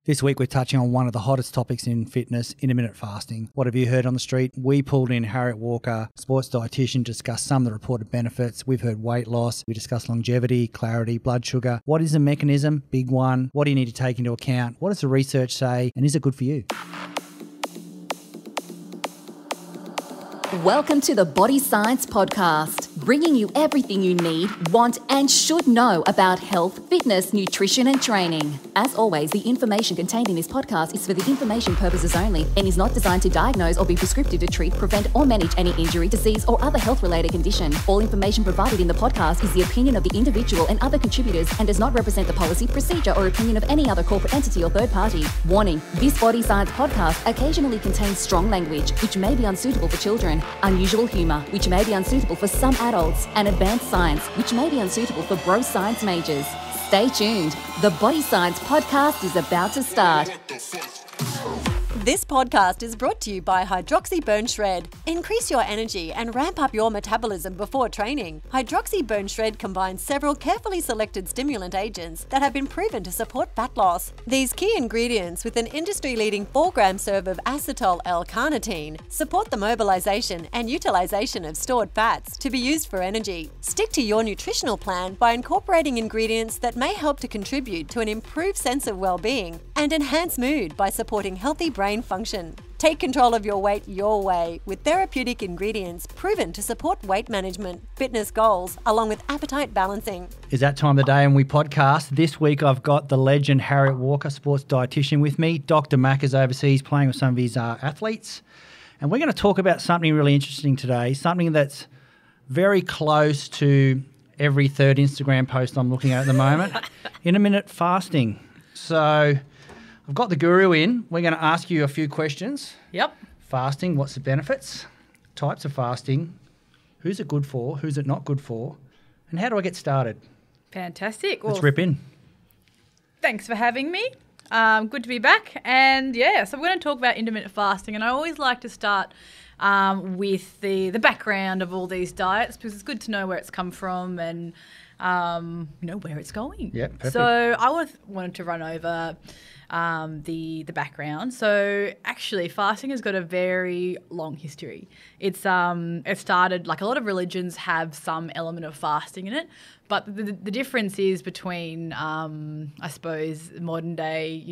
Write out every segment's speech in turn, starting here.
This week we're touching on one of the hottest topics in fitness, intermittent fasting. What have you heard on the street? We pulled in Harriet Walker, sports dietitian, to discuss some of the reported benefits. We've heard weight loss. We discussed longevity, clarity, blood sugar. What is the mechanism? Big one. What do you need to take into account? What does the research say? And is it good for you? Welcome to the Body Science Podcast, bringing you everything you need, want, and should know about health, fitness, nutrition, and training. As always, the information contained in this podcast is for the information purposes only and is not designed to diagnose or be prescriptive to treat, prevent, or manage any injury, disease, or other health-related condition. All information provided in the podcast is the opinion of the individual and other contributors and does not represent the policy, procedure, or opinion of any other corporate entity or third party. Warning, this Body Science Podcast occasionally contains strong language, which may be unsuitable for children, unusual humour, which may be unsuitable for some adults, and advanced science, which may be unsuitable for bro science majors. Stay tuned. The Body Science Podcast is about to start. This podcast is brought to you by Hydroxy Burn Shred. Increase your energy and ramp up your metabolism before training. Hydroxy Burn Shred combines several carefully selected stimulant agents that have been proven to support fat loss. These key ingredients, with an industry-leading 4-gram serve of acetyl L-carnitine, support the mobilization and utilization of stored fats to be used for energy. Stick to your nutritional plan by incorporating ingredients that may help to contribute to an improved sense of well-being and enhance mood by supporting healthy brain function. Take control of your weight your way with therapeutic ingredients proven to support weight management, fitness goals, along with appetite balancing. Is that time of the day and we podcast. This week I've got the legend Harriet Walker, sports dietitian, with me. Dr. Mac is overseas playing with some of his athletes. And we're going to talk about something really interesting today, something that's very close to every third Instagram post I'm looking at the moment, intermittent fasting. So I've got the guru in. We're going to ask you a few questions. Yep. Fasting, what's the benefits? Types of fasting. Who's it good for? Who's it not good for? And how do I get started? Fantastic. Let's rip in. Thanks for having me. Good to be back. And yeah, so we're going to talk about intermittent fasting. And I always like to start with the background of all these diets because it's good to know where it's come from and where it's going. Yeah, perfect. So I wanted to run over the background. So actually, fasting has got a very long history. It started, like a lot of religions have some element of fasting in it, but the difference is between, I suppose, modern day,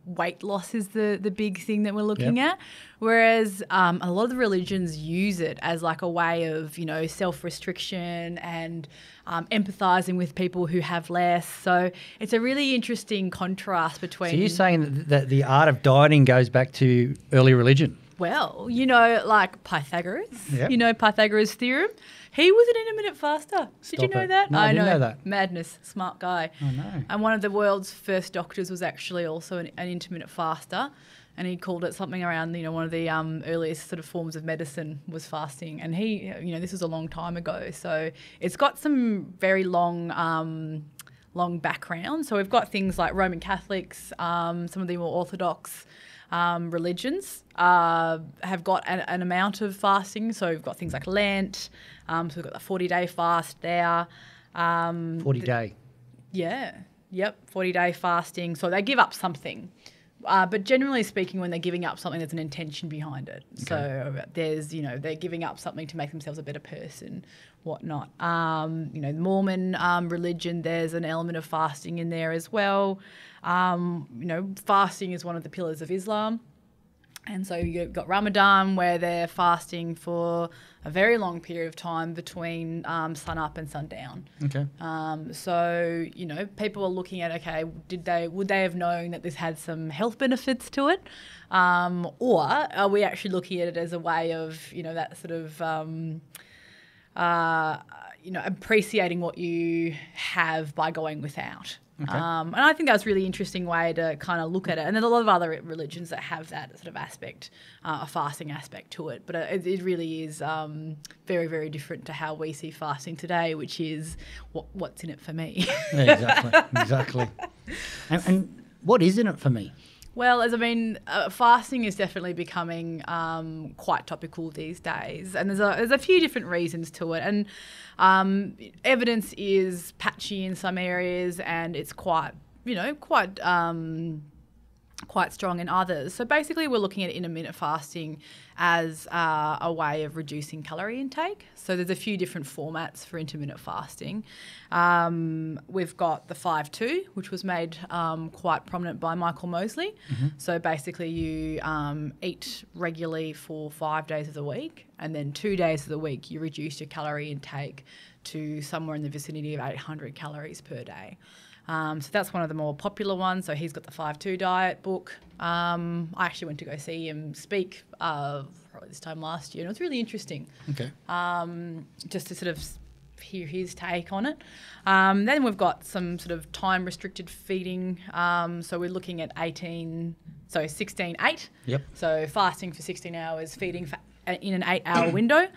weight loss is the big thing that we're looking at, whereas a lot of the religions use it as like a way of, self-restriction and empathizing with people who have less. So it's a really interesting contrast between... So you're saying that the art of dieting goes back to early religion? Well, like Pythagoras, Yep. Pythagoras' theorem. He was an intermittent faster. Did you know that? No, I didn't know that. Madness, smart guy. Oh, no. And one of the world's first doctors was actually also an intermittent faster. And he called it something around, one of the earliest sort of forms of medicine was fasting. And he, this was a long time ago. So it's got some very long background. So we've got things like Roman Catholics, some of the more orthodox religions have got an amount of fasting. So we've got things like Lent. So we've got the 40-day fast there. 40-day. Yeah. Yep. 40-day fasting. So they give up something. But generally speaking, when they're giving up something, there's an intention behind it. Okay. So there's, they're giving up something to make themselves a better person, whatnot. The Mormon religion, there's an element of fasting in there as well. Fasting is one of the pillars of Islam. And so you've got Ramadan, where they're fasting for a very long period of time between sun up and sundown. Okay. So, people are looking at, okay, would they have known that this had some health benefits to it? Or are we actually looking at it as a way of, that sort of, appreciating what you have by going without? Okay. And I think that's a really interesting way to kind of look at it. And there's a lot of other religions that have that sort of aspect, a fasting aspect to it. But it really is very, very different to how we see fasting today, which is what's in it for me. Yeah, exactly. And what is in it for me? Well, fasting is definitely becoming quite topical these days, and there's a few different reasons to it. And evidence is patchy in some areas, and it's quite quite strong in others. So basically we're looking at intermittent fasting as a way of reducing calorie intake. So there's a few different formats for intermittent fasting. We've got the 5-2, which was made quite prominent by Michael Mosley. So basically you eat regularly for 5 days of the week, and then 2 days of the week you reduce your calorie intake to somewhere in the vicinity of 800 calories per day. So that's one of the more popular ones. So he's got the 5-2 diet book. I actually went to go see him speak probably this time last year, and it was really interesting. Okay. Just to sort of hear his take on it. Then we've got some sort of time-restricted feeding. So we're looking at 16-8. Yep. So fasting for 16 hours, feeding for in an 8-hour window.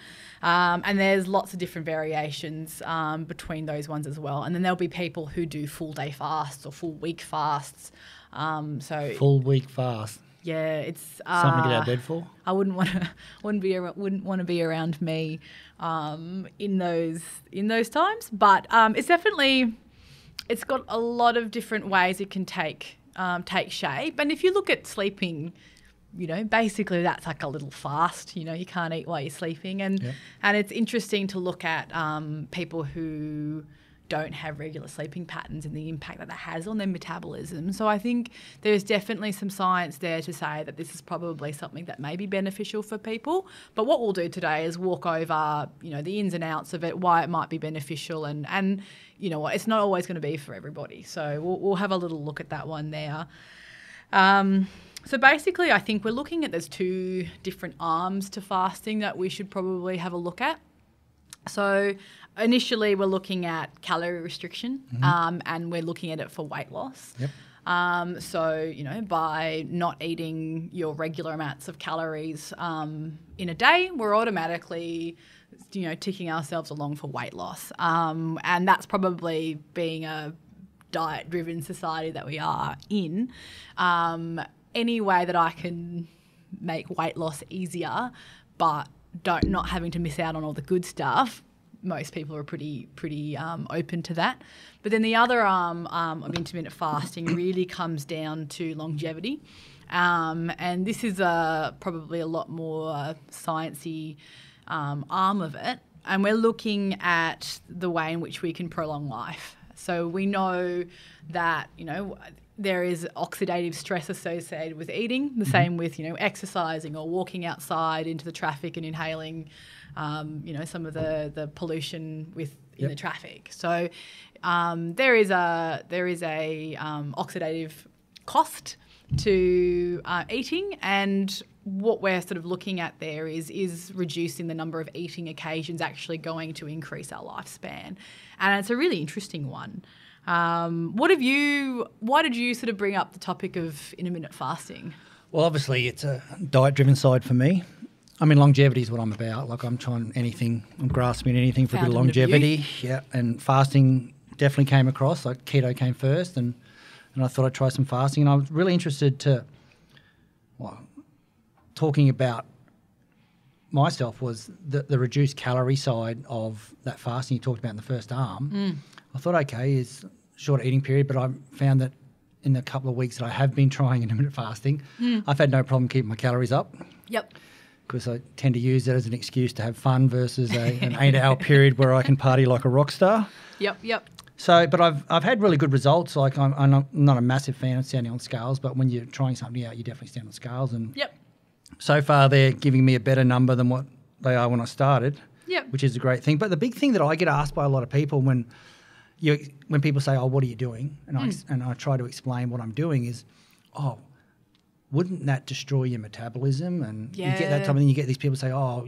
And there's lots of different variations between those ones as well. And then there'll be people who do full day fasts or full week fasts. Full week fast. Yeah, it's Something to get out of bed for. I wouldn't want to be around me in those times. But it's got a lot of different ways it can take shape. And if you look at sleeping, basically that's like a little fast. You can't eat while you're sleeping, and it's interesting to look at people who don't have regular sleeping patterns and the impact that has on their metabolism. So I think there's definitely some science there to say that this is probably something that may be beneficial for people. But what we'll do today is walk over, the ins and outs of it, why it might be beneficial, and what, it's not always going to be for everybody. So we'll have a little look at that one there. So basically, I think we're looking at there's two different arms to fasting that we should probably have a look at. So initially, we're looking at calorie restriction, and we're looking at it for weight loss. Yep. So, by not eating your regular amounts of calories in a day, we're automatically, ticking ourselves along for weight loss. And that's probably being a diet-driven society that we are in. Any way that I can make weight loss easier, but not having to miss out on all the good stuff, most people are pretty open to that. But then the other arm of intermittent fasting really comes down to longevity. And this is probably a lot more sciencey arm of it. And we're looking at the way in which we can prolong life. So we know that, there is oxidative stress associated with eating, the same with, exercising or walking outside into the traffic and inhaling, some of the pollution in the traffic. So there is a oxidative cost to eating, and what we're sort of looking at there is reducing the number of eating occasions actually going to increase our lifespan. And it's a really interesting one. Why did you sort of bring up the topic of intermittent fasting? Well, obviously it's a diet-driven side for me. I mean, longevity is what I'm about. Like I'm grasping anything for a bit of longevity. Yeah, and fasting definitely came across. Like keto came first, and I thought I'd try some fasting. And I was really interested talking about myself was the reduced calorie side of that fasting you talked about in the first arm. I thought, okay, is short eating period, but I found that in the couple of weeks that I have been trying intermittent fasting, I've had no problem keeping my calories up. Yep. Because I tend to use that as an excuse to have fun versus an 8-hour period where I can party like a rock star. Yep. So, but I've had really good results. Like I'm not a massive fan of standing on scales, but when you're trying something out, you definitely stand on scales. And so far they're giving me a better number than what they are when I started, which is a great thing. But the big thing that I get asked by a lot of people when people say, "Oh, what are you doing?" and I try to explain what I'm doing is, "Oh, wouldn't that destroy your metabolism?" And you get that type of thing. You get these people say, "Oh,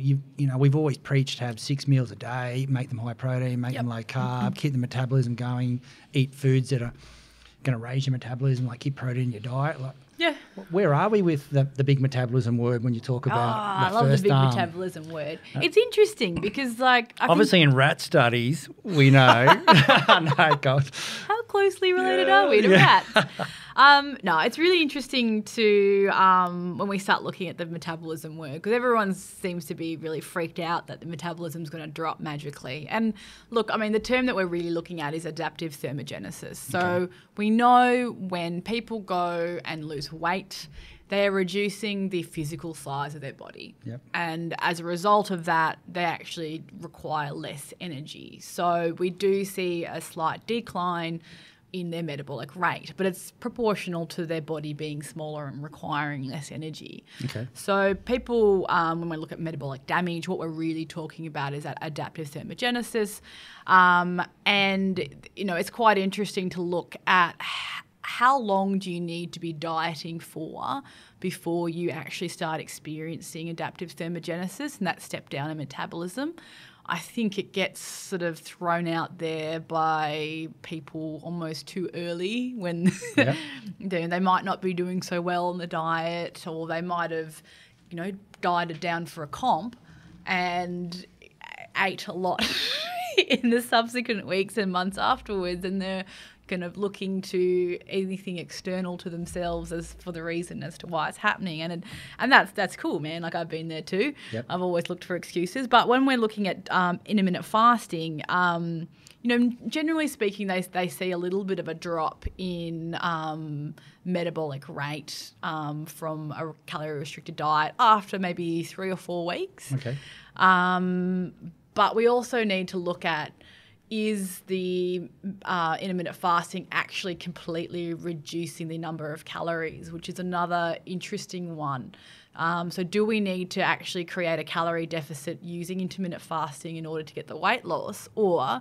we've always preached to have 6 meals a day, make them high protein, make them low carb, keep the metabolism going, eat foods that are going to raise your metabolism, like keep protein in your diet." Like, where are we with the big metabolism word when you talk about I love the big metabolism word. It's interesting because, obviously in rat studies, we know. No, God. How closely related are we to rats? No, it's really interesting to when we start looking at the metabolism work, because everyone seems to be really freaked out that the metabolism is going to drop magically. And look, I mean, the term that we're really looking at is adaptive thermogenesis. So we know when people go and lose weight, they are reducing the physical size of their body. Yep. And as a result of that, they actually require less energy. So we do see a slight decline in their metabolic rate, but it's proportional to their body being smaller and requiring less energy. Okay. So people, when we look at metabolic damage, what we're really talking about is that adaptive thermogenesis. And, you know, it's quite interesting to look at how long do you need to be dieting for before you actually start experiencing adaptive thermogenesis and that step down in metabolism. I think it gets sort of thrown out there by people almost too early when they might not be doing so well on the diet, or they might have, you know, dieted down for a comp and ate a lot in the subsequent weeks and months afterwards, and they're kind of looking to anything external to themselves as for the reason as to why it's happening. And that's cool, man. Like, I've been there too. Yep. I've always looked for excuses. But when we're looking at intermittent fasting, you know, generally speaking, they see a little bit of a drop in metabolic rate from a calorie-restricted diet after maybe 3 or 4 weeks. Okay. But we also need to look at, is the intermittent fasting actually completely reducing the number of calories, which is another interesting one. So do we need to actually create a calorie deficit using intermittent fasting in order to get the weight loss? Or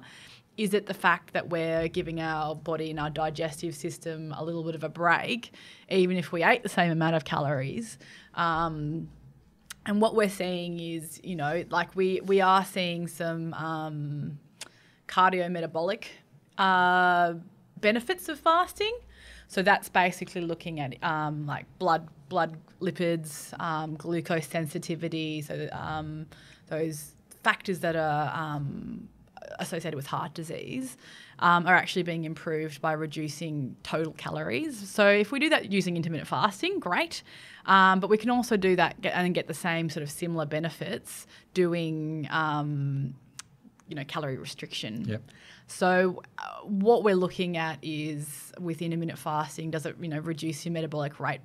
is it the fact that we're giving our body and our digestive system a little bit of a break, even if we ate the same amount of calories? And what we're seeing is, you know, like we are seeing some cardiometabolic benefits of fasting. So that's basically looking at like blood lipids, glucose sensitivity, so those factors that are associated with heart disease are actually being improved by reducing total calories. So if we do that using intermittent fasting, great. But we can also do that and get the same sort of similar benefits doing calorie restriction. Yep. So what we're looking at is, with intermittent fasting, does it, reduce your metabolic rate?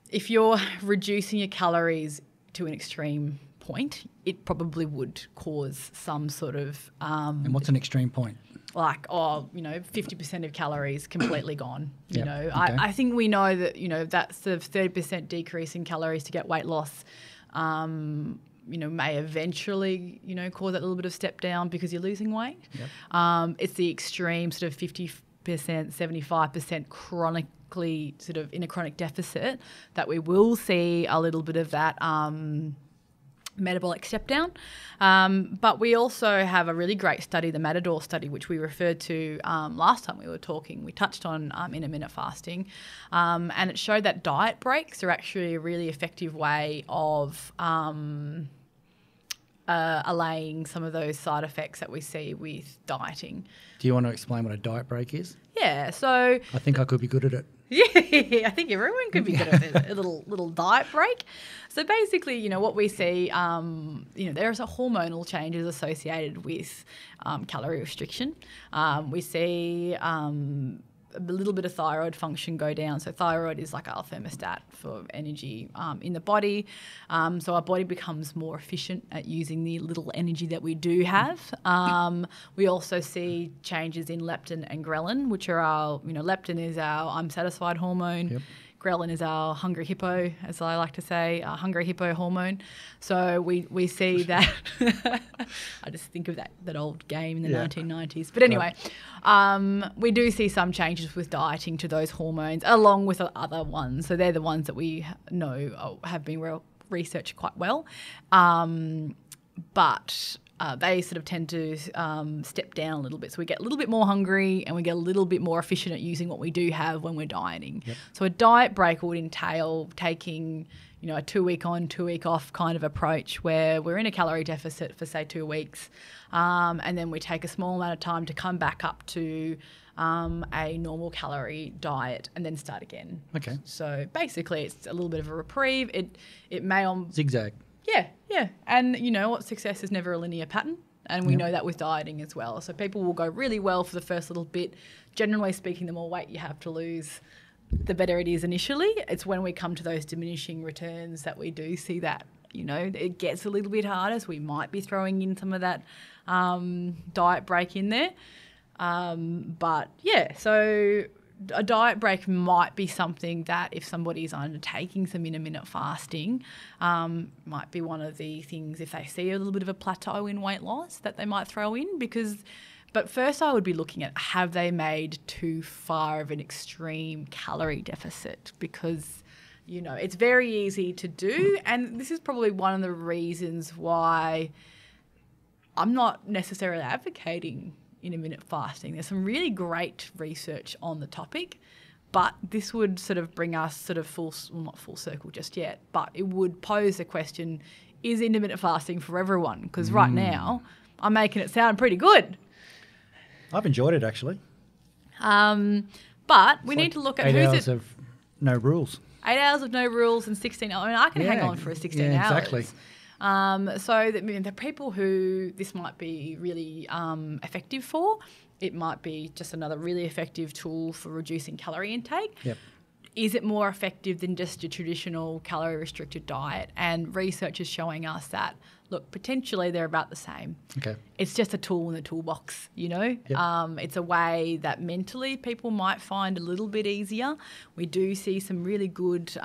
If you're reducing your calories to an extreme point, it probably would cause some sort of... and what's an extreme point? Like, 50% of calories completely gone. Yep. Okay. I think we know that, that sort of 30% decrease in calories to get weight loss may eventually, cause that little bit of step down because you're losing weight. Yep. It's the extreme sort of 50%, 75% chronically sort of in a chronic deficit that we will see a little bit of that metabolic step down. But we also have a really great study, the Matador study, which we referred to last time we were talking. We touched on intermittent fasting, and it showed that diet breaks are actually a really effective way of allaying some of those side effects that we see with dieting. Do you want to explain what a diet break is? Yeah, so... I think I could be good at it. Yeah, I think everyone could be good at a little diet break. So basically, what we see, there's a hormonal changes associated with calorie restriction. We see a little bit of thyroid function go down. So thyroid is like our thermostat for energy in the body. So our body becomes more efficient at using the little energy that we do have. We also see changes in leptin and ghrelin, which are our, leptin is our I'm satisfied hormone. Yep. Ghrelin is our hungry hippo, as I like to say, our hungry hippo hormone. So we see that. I just think of that old game in the 1990s. But anyway, we do see some changes with dieting to those hormones, along with other ones. So they're the ones that we know have been researched quite well. But they sort of tend to step down a little bit. So we get a little bit more hungry and we get a little bit more efficient at using what we do have when we're dieting. Yep. So a diet break would entail taking, a 2 week on, 2 week off kind of approach where we're in a calorie deficit for, say, 2 weeks. And then we take a small amount of time to come back up to a normal calorie diet and then start again. Okay. So basically it's a little bit of a reprieve. It may Zigzag. Yeah. And you know what? Success is never a linear pattern. And we know that with dieting as well. So people will go really well for the first little bit. Generally speaking, the more weight you have to lose, the better it is initially. It's when we come to those diminishing returns that we do see that, you know, it gets a little bit harder. So we might be throwing in some of that diet break in there. But yeah, so a diet break might be something that if somebody is undertaking some intermittent fasting, might be one of the things if they see a little bit of a plateau in weight loss that they might throw in but first I would be looking at, have they made too far of an extreme calorie deficit? Because, you know, it's very easy to do. And this is probably one of the reasons why I'm not necessarily advocating intermittent fasting. There's some really great research on the topic, but this would sort of bring us sort of not full circle just yet, but it would pose the question, is intermittent fasting for everyone? Because right now I'm making it sound pretty good. I've enjoyed it actually. But we need to look at 8 who's hours it. of no rules. 8 hours of no rules and 16 hours. I mean, I can hang on for 16 hours. Exactly. So the people who this might be really effective for, it might be just another really effective tool for reducing calorie intake. Yep. Is it more effective than just a traditional calorie-restricted diet? And research is showing us that, look, potentially they're about the same. Okay. It's just a tool in the toolbox, you know. Yep. It's a way that mentally people might find a little bit easier. We do see some really good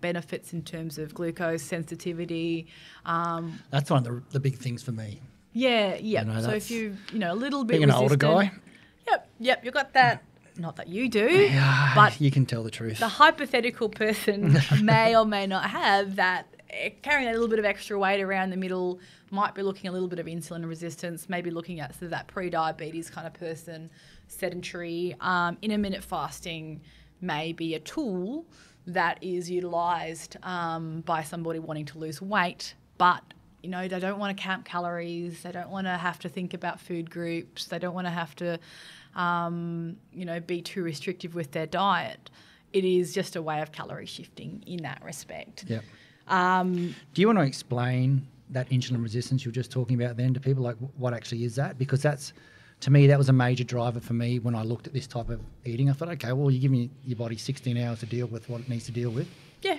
benefits in terms of glucose sensitivity. That's one of the big things for me. Yeah. You know, so if you a little bit being an older resistant- guy. Yep, you've got that. Not that you do, but you can tell the truth. the hypothetical person may or may not have that, carrying a little bit of extra weight around the middle, might be looking at a little bit of insulin resistance, maybe looking at sort of that pre-diabetes kind of person, sedentary. Intermittent fasting may be a tool that is utilised by somebody wanting to lose weight, but you know, they don't want to count calories. They don't want to have to think about food groups. They don't want to have to, be too restrictive with their diet. It is just a way of calorie shifting in that respect. Yep. Do you want to explain that insulin resistance you were just talking about then to people? Like, what actually is that? Because that's, to me, that was a major driver for me when I looked at this type of eating. I thought, okay, well, you're giving your body 16 hours to deal with what it needs to deal with. Yeah.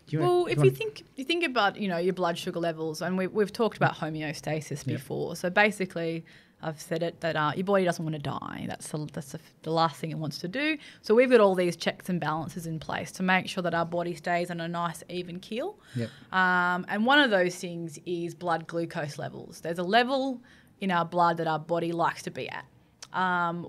If you think about, you know, your blood sugar levels, and we've talked about homeostasis before. So basically, I've said it that your body doesn't want to die. That's the last thing it wants to do. So we've got all these checks and balances in place to make sure that our body stays on a nice even keel. Yep. And one of those things is blood glucose levels. There's a level in our blood that our body likes to be at.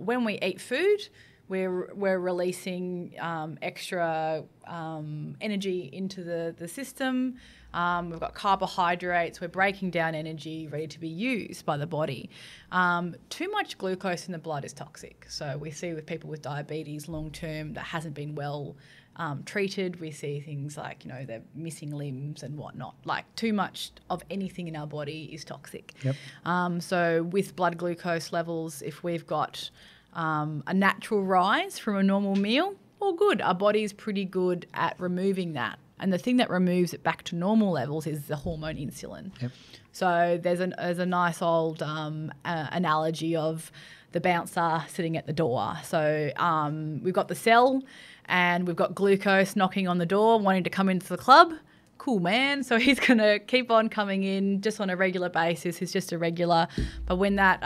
When we eat food, we're releasing extra energy into the system. We've got carbohydrates. We're breaking down energy ready to be used by the body. Too much glucose in the blood is toxic. So we see with people with diabetes long term that hasn't been well treated. We see things like, you know, they're missing limbs and whatnot. Like too much of anything in our body is toxic. Yep. So with blood glucose levels, if we've got a natural rise from a normal meal, all good. Our body is pretty good at removing that. And the thing that removes it back to normal levels is the hormone insulin. Yep. So there's a nice old analogy of the bouncer sitting at the door. So we've got the cell and we've got glucose knocking on the door, wanting to come into the club. Cool, man. So he's going to keep on coming in just on a regular basis. He's just a regular. But when that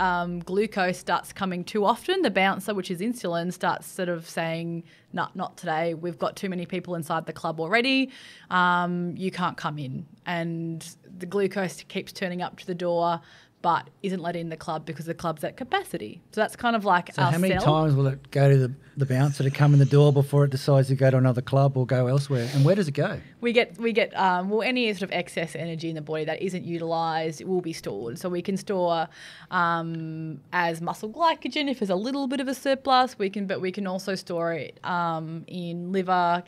glucose starts coming too often, the bouncer, which is insulin, starts sort of saying, no, not today. We've got too many people inside the club already. You can't come in. And the glucose keeps turning up to the door but isn't let in the club because the club's at capacity. So that's kind of like so our how many cell. times will it go to the bouncer to come in the door before it decides to go to another club or go elsewhere. And where does it go? We get any sort of excess energy in the body that isn't utilised, it will be stored. So we can store as muscle glycogen if there's a little bit of a surplus. But we can also store it in liver,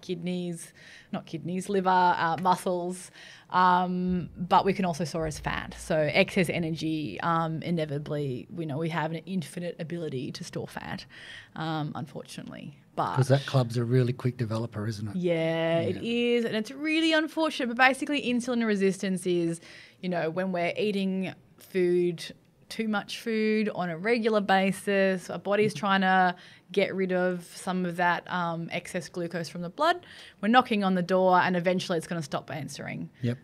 liver, muscles. But we can also store as fat. So excess energy, inevitably, we have an infinite ability to store fat, unfortunately. Because that club's a really quick developer, isn't it? Yeah, it is. And it's really unfortunate. But basically insulin resistance is, when we're eating too much food on a regular basis, our body's trying to get rid of some of that excess glucose from the blood. We're knocking on the door and eventually it's going to stop answering. Yep.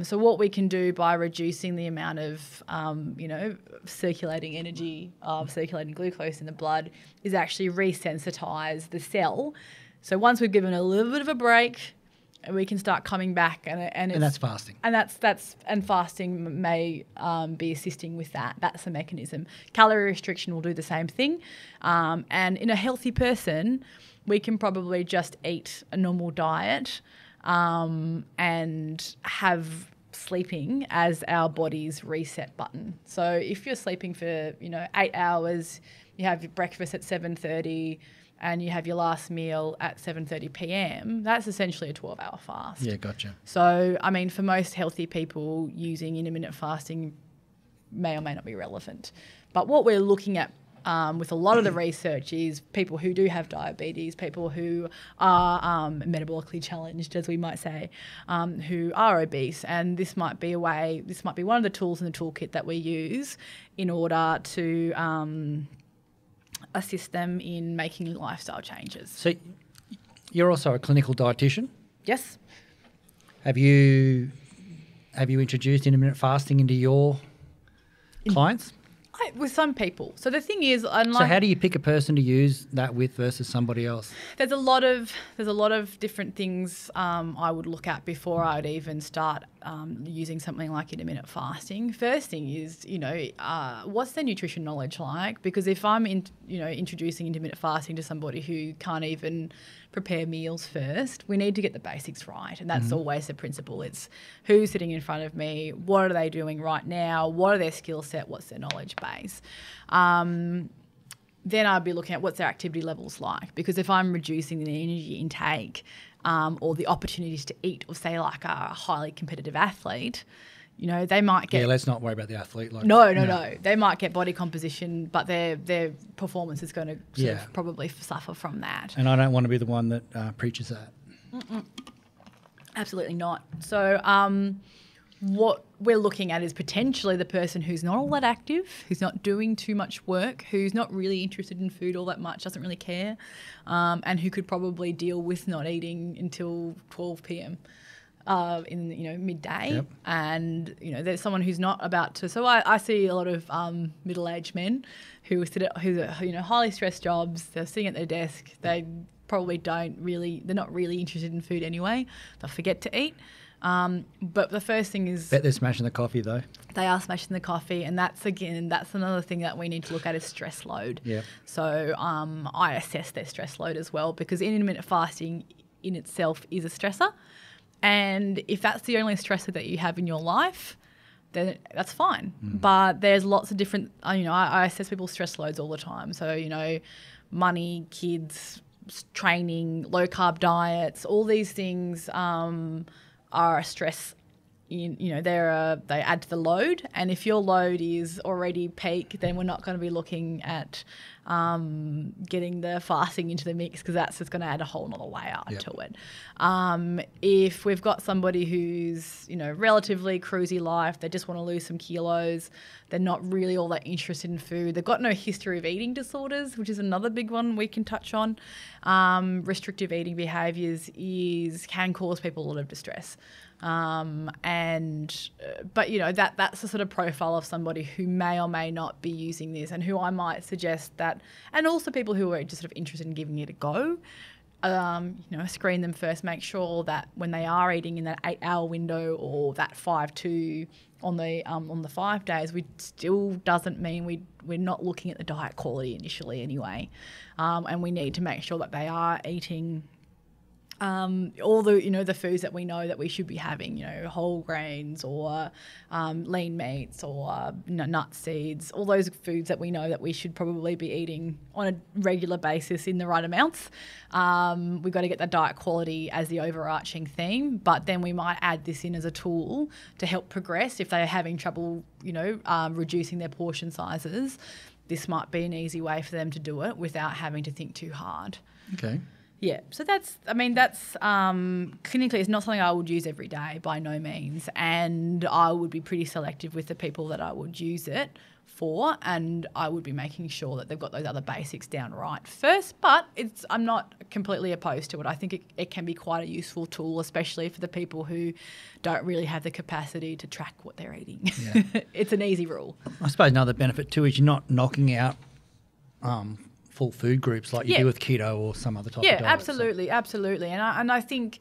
So what we can do by reducing the amount of, circulating energy, circulating glucose in the blood is actually resensitize the cell. So once we've given a little bit of a break, we can start coming back, and that's fasting. And fasting may be assisting with that. That's the mechanism. Calorie restriction will do the same thing. And in a healthy person, we can probably just eat a normal diet and have sleeping as our body's reset button. So if you're sleeping for 8 hours, you have your breakfast at 7:30. And you have your last meal at 7:30 p.m., that's essentially a 12-hour fast. Yeah, gotcha. So, for most healthy people, using intermittent fasting may or may not be relevant. But what we're looking at with a lot of the research is people who do have diabetes, people who are metabolically challenged, as we might say, who are obese. And this might be one of the tools in the toolkit that we use in order to assist them in making lifestyle changes. So you're also a clinical dietitian? Yes. Have you introduced intermittent fasting into your clients? With some people. So the thing is, so how do you pick a person to use that with versus somebody else? There's a lot of different things I would look at before I'd even start using something like intermittent fasting. First thing is, what's their nutrition knowledge like? Because if I'm introducing intermittent fasting to somebody who can't even prepare meals first, we need to get the basics right. And that's always the principle. It's who's sitting in front of me, what are they doing right now, what are their skill set, what's their knowledge base. Then I'd be looking at what's their activity levels like, because if I'm reducing the energy intake or the opportunities to eat of, say, like a highly competitive athlete, they might get... Yeah, let's not worry about the athlete. No. They might get body composition, but their performance is going to probably suffer from that. And I don't want to be the one that preaches that. Absolutely not. So what we're looking at is potentially the person who's not all that active, who's not doing too much work, who's not really interested in food all that much, doesn't really care, and who could probably deal with not eating until 12 p.m. In midday. Yep. And there's someone who's not about to. So I see a lot of middle-aged men who are highly stressed jobs. They're sitting at their desk. They probably they're not really interested in food anyway. They'll forget to eat. But the first thing is... Bet they're smashing the coffee though. They are smashing the coffee, and that's another thing that we need to look at is stress load. Yeah. So I assess their stress load as well, because intermittent fasting in itself is a stressor. And if that's the only stressor that you have in your life, then that's fine. But there's lots of different, I assess people's stress loads all the time. So, money, kids, training, low carb diets, all these things are a stress. They add to the load. And if your load is already peak, then we're not going to be looking at getting the fasting into the mix, because that's just going to add a whole nother layer to it. If we've got somebody who's, relatively cruisy life, they just want to lose some kilos, they're not really all that interested in food, they've got no history of eating disorders, which is another big one we can touch on. Restrictive eating behaviours can cause people a lot of distress. But that's the sort of profile of somebody who may or may not be using this, and who I might suggest that, and also people who are just sort of interested in giving it a go. screen them first, make sure that when they are eating in that 8-hour window or that 5-2 on the 5 days, we still doesn't mean we're not looking at the diet quality initially anyway, and we need to make sure that they are eating all the the foods that we know that we should be having, whole grains or lean meats or nut seeds, all those foods that we know that we should probably be eating on a regular basis in the right amounts. We've got to get that diet quality as the overarching theme, but then we might add this in as a tool to help progress if they're having trouble, reducing their portion sizes. This might be an easy way for them to do it without having to think too hard. Okay. Yeah, so that's clinically it's not something I would use every day by no means, and I would be pretty selective with the people that I would use it for, and I would be making sure that they've got those other basics down right first, but I'm not completely opposed to it. I think it can be quite a useful tool, especially for the people who don't really have the capacity to track what they're eating. Yeah. It's an easy rule. I suppose another benefit too is you're not knocking out full food groups like you do with keto or some other type of diet. Yeah, absolutely. And I think,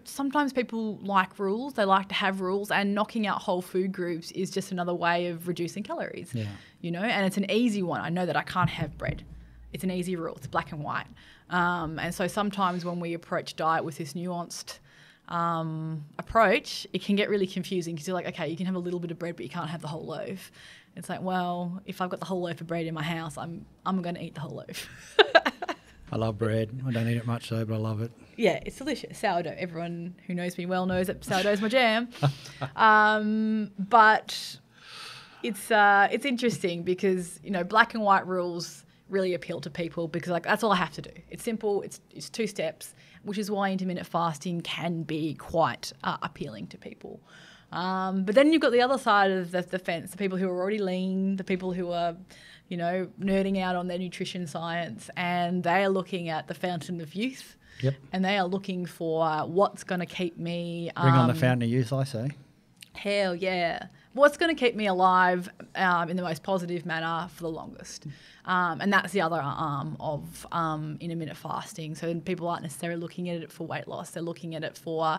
sometimes people like rules. They like to have rules, and knocking out whole food groups is just another way of reducing calories. Yeah. And it's an easy one. I know that I can't have bread. It's an easy rule. It's black and white. And so sometimes when we approach diet with this nuanced approach, it can get really confusing because you're like, okay, you can have a little bit of bread, but you can't have the whole loaf. It's like, well, if I've got the whole loaf of bread in my house, I'm going to eat the whole loaf. I love bread. I don't eat it much though, but I love it. Yeah, it's delicious. Sourdough. Everyone who knows me well knows that sourdough is my jam. But it's interesting because black and white rules really appeal to people because that's all I have to do. It's simple. It's 2 steps, which is why intermittent fasting can be quite appealing to people. But then you've got the other side of the fence, the people who are already lean, the people who are, nerding out on their nutrition science, and they are looking at the fountain of youth. Yep. And they are looking for what's going to keep me... Bring on the fountain of youth, I say. Hell yeah. What's going to keep me alive in the most positive manner for the longest. And that's the other arm of intermittent fasting. So people aren't necessarily looking at it for weight loss. They're looking at it for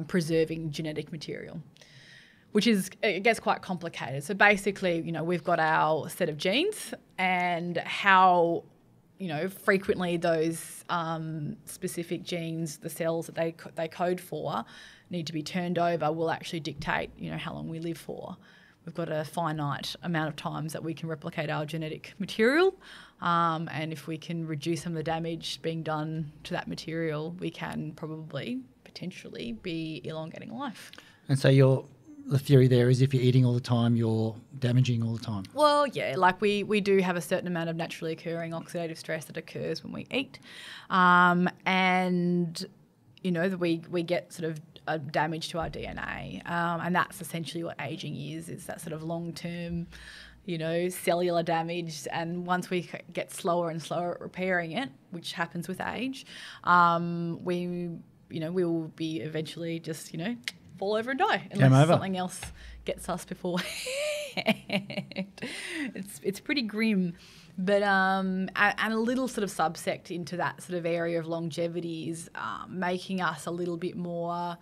preserving genetic material, which it gets quite complicated. So basically, we've got our set of genes and how, frequently those specific genes, the cells that they code for, need to be turned over will actually dictate, how long we live for. We've got a finite amount of times that we can replicate our genetic material, and if we can reduce some of the damage being done to that material, we can probably, potentially, be elongating life. And so the theory there is if you're eating all the time, you're damaging all the time. Well, yeah, like we do have a certain amount of naturally occurring oxidative stress that occurs when we eat, and we get sort of a damage to our DNA, and that's essentially what aging is that sort of long-term, cellular damage. And once we get slower and slower at repairing it, which happens with age, we will be eventually just, fall over and die unless something else gets us before. It's pretty grim. But and a little sort of subsect into that sort of area of longevity is making us a little bit more,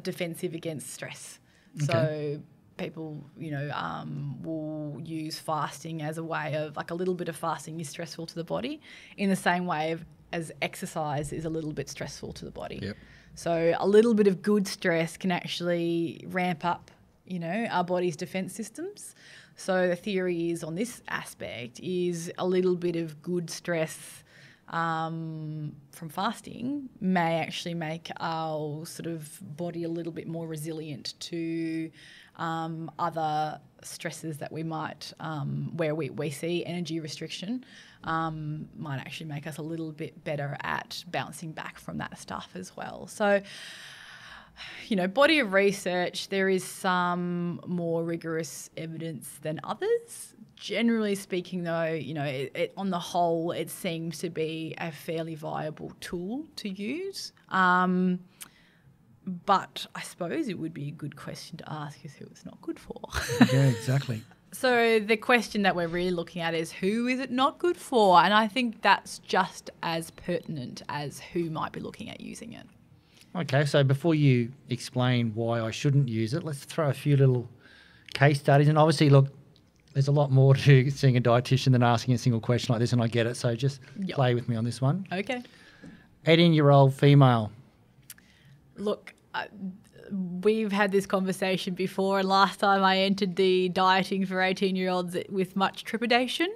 defensive against stress. Okay. So people, will use fasting as a way of, like, a little bit of fasting is stressful to the body in the same way as exercise is a little bit stressful to the body. Yep. So a little bit of good stress can actually ramp up, our body's defense systems. So the theory is on this aspect is a little bit of good stress from fasting may actually make our sort of body a little bit more resilient to other stresses that we might, where we see energy restriction, might actually make us a little bit better at bouncing back from that stuff as well. So, body of research, there is some more rigorous evidence than others. Generally speaking, though, on the whole, it seems to be a fairly viable tool to use. But I suppose it would be a good question to ask is who it's not good for. Yeah, exactly. So the question that we're really looking at is who is it not good for? And I think that's just as pertinent as who might be looking at using it. Okay, so before you explain why I shouldn't use it, let's throw a few little case studies. And obviously, look, there's a lot more to seeing a dietitian than asking a single question like this, and I get it. So just play with me on this one. Okay. 18-year-old female. Look, we've had this conversation before, and last time I entered the dieting for 18-year-olds with much trepidation.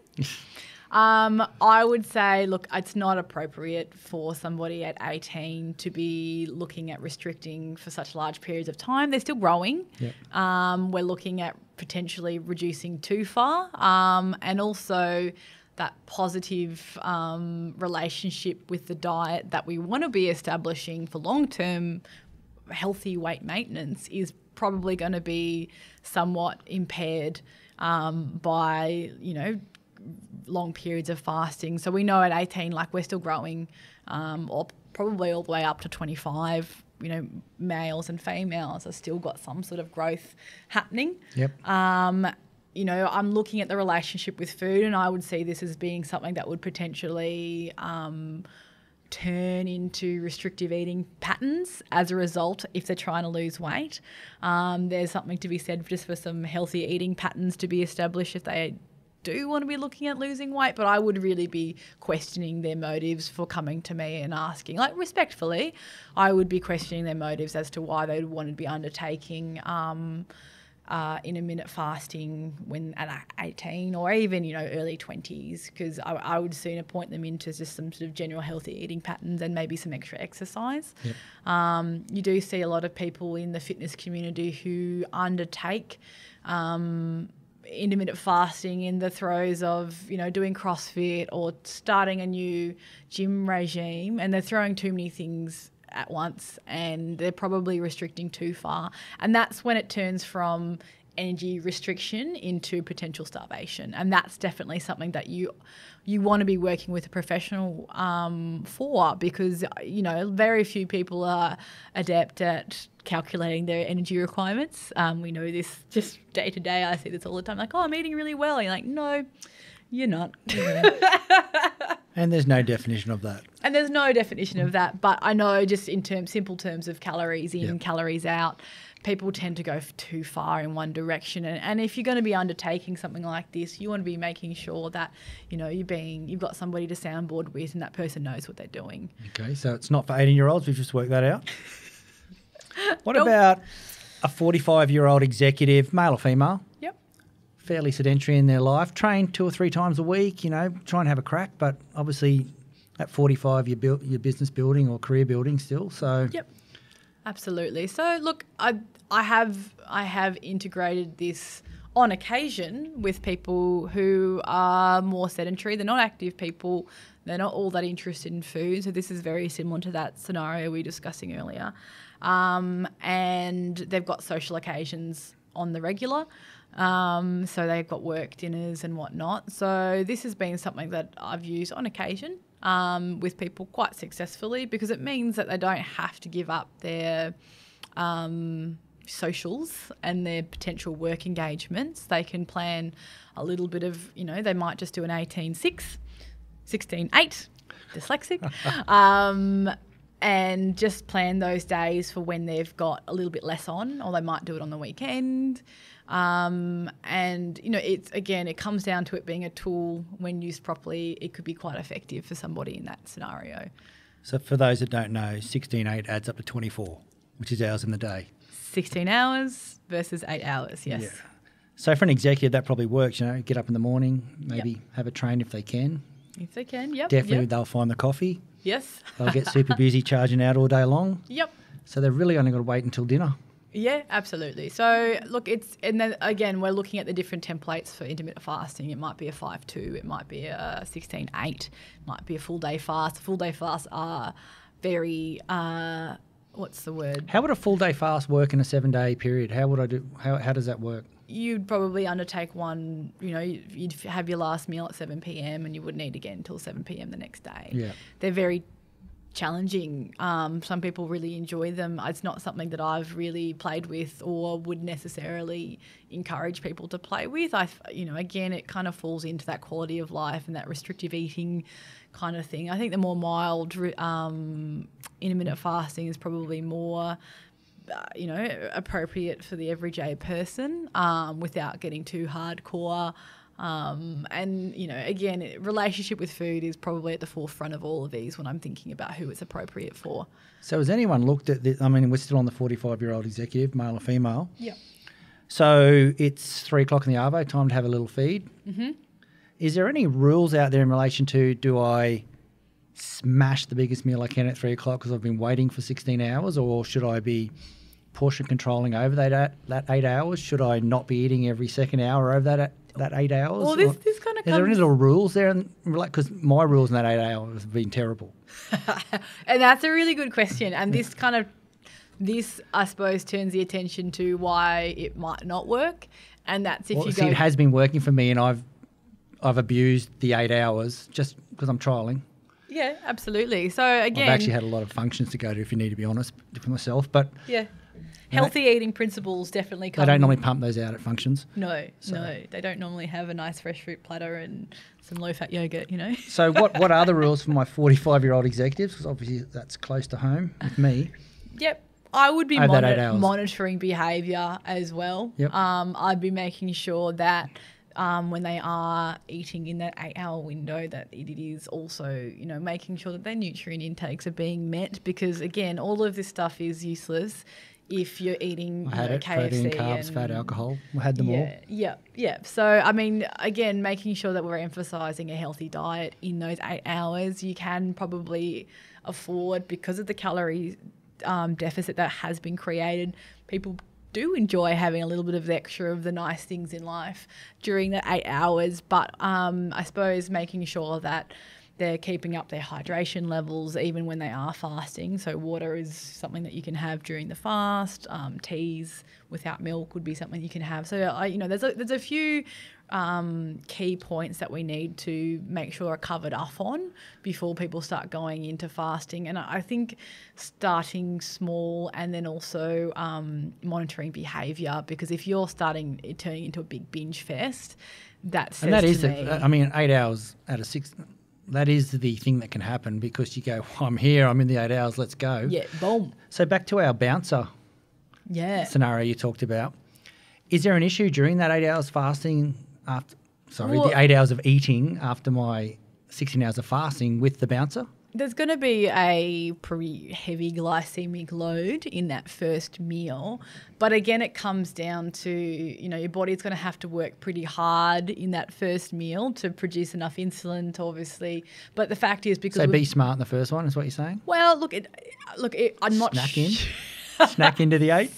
I would say, look, it's not appropriate for somebody at 18 to be looking at restricting for such large periods of time. They're still growing. Yep. We're looking at potentially reducing too far, and also that positive relationship with the diet that we want to be establishing for long-term healthy weight maintenance is probably going to be somewhat impaired by, long periods of fasting. So we know at 18, like, we're still growing, or probably all the way up to 25, males and females have still got some sort of growth happening. Yep. I'm looking at the relationship with food, and I would see this as being something that would potentially turn into restrictive eating patterns as a result if they're trying to lose weight. There's something to be said just for some healthy eating patterns to be established if they do want to be looking at losing weight, but I would really be questioning their motives for coming to me and asking, like, respectfully, I would be questioning their motives as to why they would want to be undertaking intermittent fasting when at 18 or even, early 20s, because I would sooner point them into just some sort of general healthy eating patterns and maybe some extra exercise. Yep. You do see a lot of people in the fitness community who undertake intermittent fasting in the throes of, doing CrossFit or starting a new gym regime, and they're throwing too many things at once and they're probably restricting too far. And that's when it turns from energy restriction into potential starvation. And that's definitely something that you want to be working with a professional for, because, very few people are adept at calculating their energy requirements. We know this just day to day. I see this all the time, like, oh, I'm eating really well. And you're like, no, you're not. And there's no definition of that. And there's no definition of that. But I know just in simple terms of calories in, calories out, people tend to go too far in one direction. And if you're going to be undertaking something like this, you want to be making sure that, you've got somebody to soundboard with and that person knows what they're doing. Okay, so it's not for 18-year-olds. We've just worked that out. What about a 45-year-old executive, male or female? Yep. Fairly sedentary in their life, train 2 or 3 times a week, try and have a crack, but obviously at 45 you're business building or career building still. So yep, absolutely. So look, I have integrated this on occasion with people who are more sedentary. They're not active people. They're not all that interested in food. So this is very similar to that scenario we were discussing earlier. And they've got social occasions on the regular. So they've got work dinners and whatnot. So this has been something that I've used on occasion with people quite successfully, because it means that they don't have to give up their socials and their potential work engagements. They can plan a little bit of, they might just do an 18-6, 16-8, dyslexic, and just plan those days for when they've got a little bit less on, or they might do it on the weekend. And, it comes down to it being a tool. When used properly, it could be quite effective for somebody in that scenario. So for those that don't know, 16-8 adds up to 24, which is hours in the day. 16 hours versus 8 hours, yes. Yeah. So for an executive, that probably works, get up in the morning, maybe have a train if they can. If they can, yep. Definitely they'll find the coffee. Yes. They'll get super busy charging out all day long. Yep. So they've really only got to wait until dinner. Yeah, absolutely. So look, and then again, we're looking at the different templates for intermittent fasting. It might be a 5-2, it might be a 16-8, it might be a full day fast. Full day fasts are very, what's the word? How would a full day fast work in a 7-day period? How would I do? How does that work? You'd probably undertake one, you'd have your last meal at 7 p.m. and you wouldn't eat again until 7 p.m. the next day. Yeah. They're very challenging. Some people really enjoy them. It's not something that I've really played with or would necessarily encourage people to play with. Again, it kind of falls into that quality of life and that restrictive eating kind of thing. I think the more mild intermittent fasting is probably more appropriate for the everyday person without getting too hardcore. Again, relationship with food is probably at the forefront of all of these when I'm thinking about who it's appropriate for. So has anyone looked at this? I mean, we're still on the 45-year-old executive, male or female. Yeah. So it's 3 o'clock in the arvo, time to have a little feed. Mm-hmm. Is there any rules out there in relation to, do I smash the biggest meal I can at 3 o'clock because I've been waiting for 16 hours, or should I be portion controlling over that 8 hours? Should I not be eating every second hour over that 8 hours? Well, this kind of comes... Is there any little rules there? Because my rules in that 8 hours have been terrible. And that's a really good question. And this, I suppose, turns the attention to why it might not work. And that's if it has been working for me, and I've abused the 8 hours just because I'm trialling. Yeah, absolutely. So again, I've actually had a lot of functions to go to, if you need to be honest, for myself. But yeah. Healthy eating principles definitely come. They don't normally pump those out at functions. No, they don't normally have a nice fresh fruit platter and some low-fat yogurt, So what are the rules for my 45-year-old executives? Because obviously that's close to home with me. Yep. I would be Over that 8 hours. monitoring behaviour as well. Yep. I'd be making sure that when they are eating in that 8-hour window, that it is also, making sure that their nutrient intakes are being met, because, again, all of this stuff is useless if you're eating KFC. Protein, carbs, fat, alcohol. We had them all. Yeah. So, I mean, again, making sure that we're emphasising a healthy diet in those 8 hours, you can probably afford, because of the calorie deficit that has been created, people do enjoy having a little bit of extra of the nice things in life during the 8 hours. But I suppose making sure that they're keeping up their hydration levels even when they are fasting. So water is something that you can have during the fast. Teas without milk would be something you can have. So, there's a few key points that we need to make sure are covered off on before people start going into fasting. And I think starting small and then also monitoring behaviour, because if you're turning into a big binge fest, that says to me... 8 hours out of 6... That is the thing that can happen, because you go, I'm here, I'm in the 8 hours, let's go. Yeah, boom. So back to our bouncer scenario you talked about. Is there an issue during that 8 hours fasting the 8 hours of eating after my 16 hours of fasting with the bouncer? There's going to be a pretty heavy glycemic load in that first meal. But again, it comes down to, your body's going to have to work pretty hard in that first meal to produce enough insulin to obviously. But the fact is, because. So be smart in the first one, is what you're saying? Well, I'm not. Snack into the 8?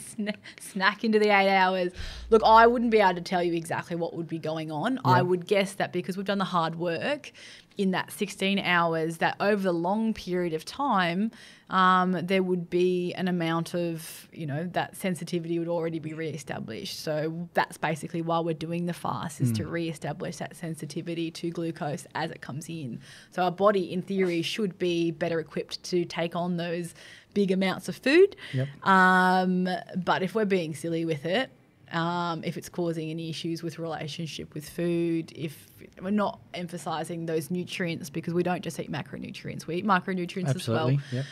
Snack into the 8 hours. Look, I wouldn't be able to tell you exactly what would be going on. Yeah. I would guess that because we've done the hard work in that 16 hours, that over the long period of time, there would be an amount of, that sensitivity would already be re-established. So that's basically why we're doing the fast, is to re-establish that sensitivity to glucose as it comes in. So our body, in theory, should be better equipped to take on those big amounts of food. Yep. But if we're being silly with it, if it's causing any issues with relationship with food, if we're not emphasising those nutrients, because we don't just eat macronutrients, we eat micronutrients as well. Yep.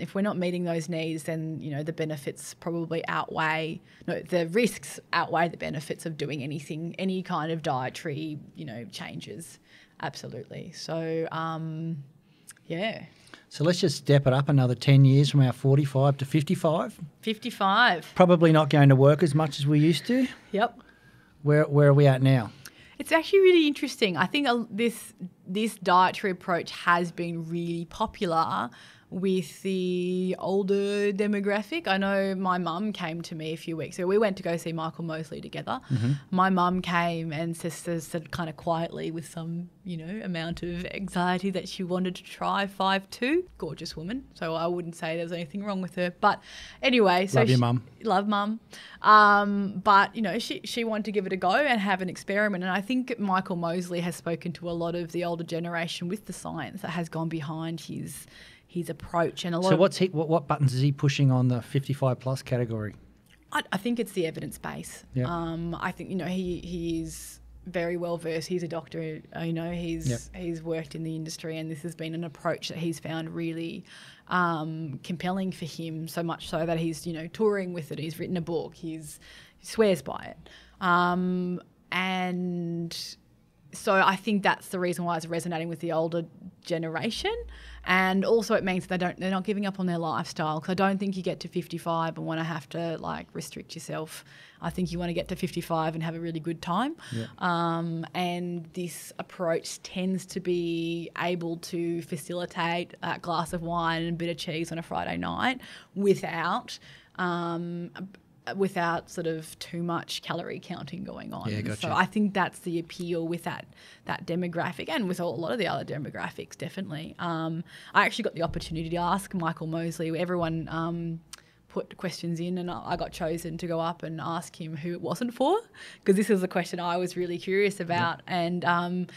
If we're not meeting those needs, then the benefits probably the risks outweigh the benefits of doing any kind of dietary changes. Absolutely. So yeah. So let's just step it up another 10 years from our 45 to 55. 55. Probably not going to work as much as we used to. Yep. Where are we at now? It's actually really interesting. I think this dietary approach has been really popular with the older demographic. I know my mum came to me a few weeks ago. We went to go see Michael Mosley together. Mm-hmm. My mum came and said kind of quietly with some, amount of anxiety that she wanted to try 5-2. Gorgeous woman. So I wouldn't say there's anything wrong with her. But anyway. Love your mum. Love mum. But, she wanted to give it a go and have an experiment. And I think Michael Mosley has spoken to a lot of the older generation with the science that has gone behind his his approach. And a lot So of what buttons is he pushing on the 55 plus category? I think it's the evidence base. Yep. I think, he is very well versed. He's a doctor. He's worked in the industry, and this has been an approach that he's found really compelling for him. So much so that he's touring with it. He's written a book. He swears by it, and so I think that's the reason why it's resonating with the older generation. And also it means they're not giving up on their lifestyle, because I don't think you get to 55 and want to have to restrict yourself. I think you want to get to 55 and have a really good time. Yeah. And this approach tends to be able to facilitate a glass of wine and a bit of cheese on a Friday night without sort of too much calorie counting going on. Yeah, gotcha. So I think that's the appeal with that demographic, and with a lot of the other demographics, definitely. I actually got the opportunity to ask Michael Mosley. Everyone put questions in, and I got chosen to go up and ask him who it wasn't for, because this is a question I was really curious about. Yeah. And